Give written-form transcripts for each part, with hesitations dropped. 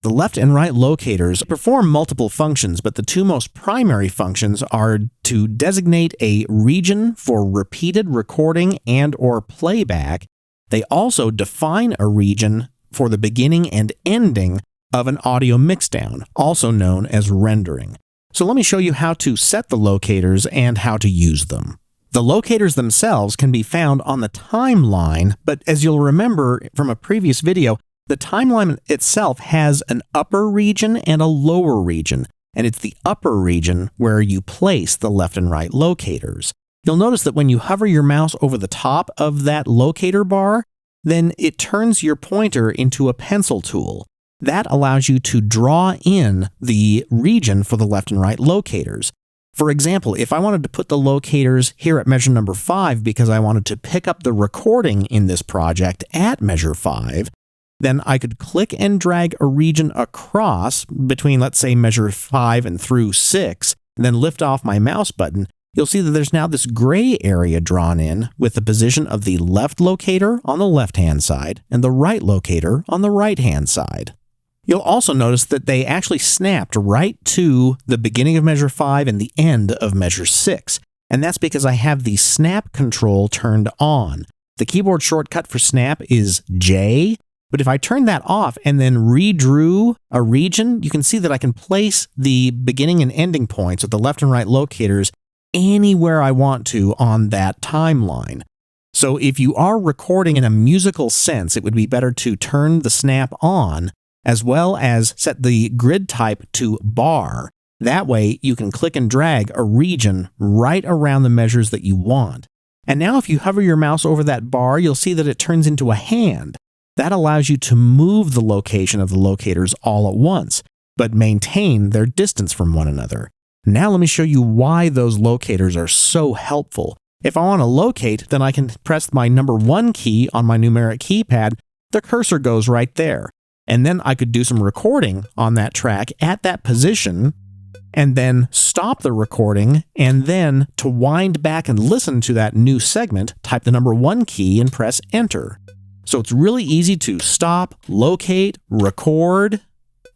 The left and right locators perform multiple functions, but the two most primary functions are to designate a region for repeated recording and/or playback. They also define a region for the beginning and ending of an audio mixdown, also known as rendering. So let me show you how to set the locators and how to use them. The locators themselves can be found on the timeline, but as you'll remember from a previous video, the timeline itself has an upper region and a lower region, and it's the upper region where you place the left and right locators. You'll notice that when you hover your mouse over the top of that locator bar, then it turns your pointer into a pencil tool. That allows you to draw in the region for the left and right locators. For example, if I wanted to put the locators here at measure number 5 because I wanted to pick up the recording in this project at measure 5, then I could click and drag a region across between, let's say, measure 5 and through 6, and then lift off my mouse button. You'll see that there's now this gray area drawn in with the position of the left locator on the left-hand side and the right locator on the right-hand side. You'll also notice that they actually snapped right to the beginning of measure 5 and the end of measure 6, and that's because I have the snap control turned on. The keyboard shortcut for snap is J, but if I turn that off and then redrew a region, you can see that I can place the beginning and ending points of the left and right locators anywhere I want to on that timeline. So if you are recording in a musical sense, it would be better to turn the snap on, as well as set the grid type to bar. That way you can click and drag a region right around the measures that you want. And now if you hover your mouse over that bar, you'll see that it turns into a hand. That allows you to move the location of the locators all at once, but maintain their distance from one another. Now let me show you why those locators are so helpful. If I want to locate, then I can press my number 1 key on my numeric keypad. The cursor goes right there. And then I could do some recording on that track at that position, and then stop the recording, and then to wind back and listen to that new segment, type the number 1 key and press enter. So it's really easy to stop, locate, record,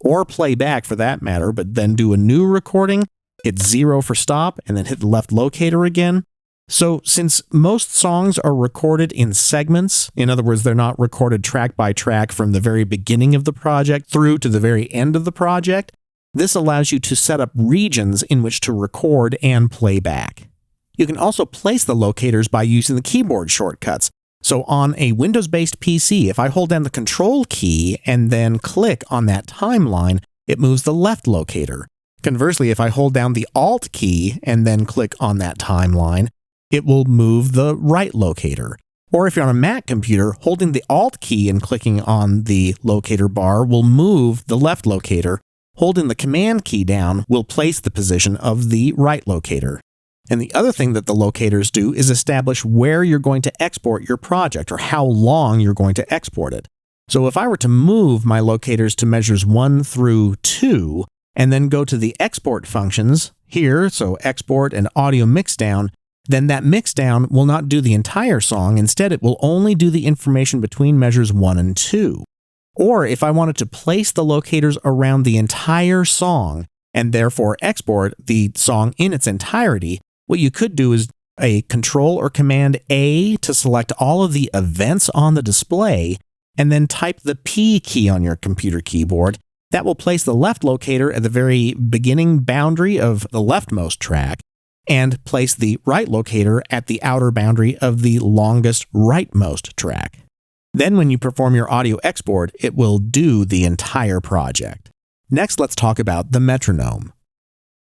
or play back for that matter, but then do a new recording, hit 0 for stop, and then hit the left locator again. So since most songs are recorded in segments, in other words, they're not recorded track by track from the very beginning of the project through to the very end of the project, this allows you to set up regions in which to record and play back. You can also place the locators by using the keyboard shortcuts. So on a Windows-based PC, if I hold down the Control key and then click on that timeline, it moves the left locator. Conversely, if I hold down the Alt key and then click on that timeline, it will move the right locator. Or if you're on a Mac computer, holding the Alt key and clicking on the locator bar will move the left locator. Holding the Command key down will place the position of the right locator. And the other thing that the locators do is establish where you're going to export your project or how long you're going to export it. So if I were to move my locators to measures 1 through 2 and then go to the export functions here, so export and audio mixdown, then that mixdown will not do the entire song. Instead, it will only do the information between measures 1 and 2. Or if I wanted to place the locators around the entire song and therefore export the song in its entirety, what you could do is a Control or Command A to select all of the events on the display, and then type the P key on your computer keyboard. That will place the left locator at the very beginning boundary of the leftmost track, and place the right locator at the outer boundary of the longest rightmost track. Then when you perform your audio export, it will do the entire project. Next, let's talk about the metronome.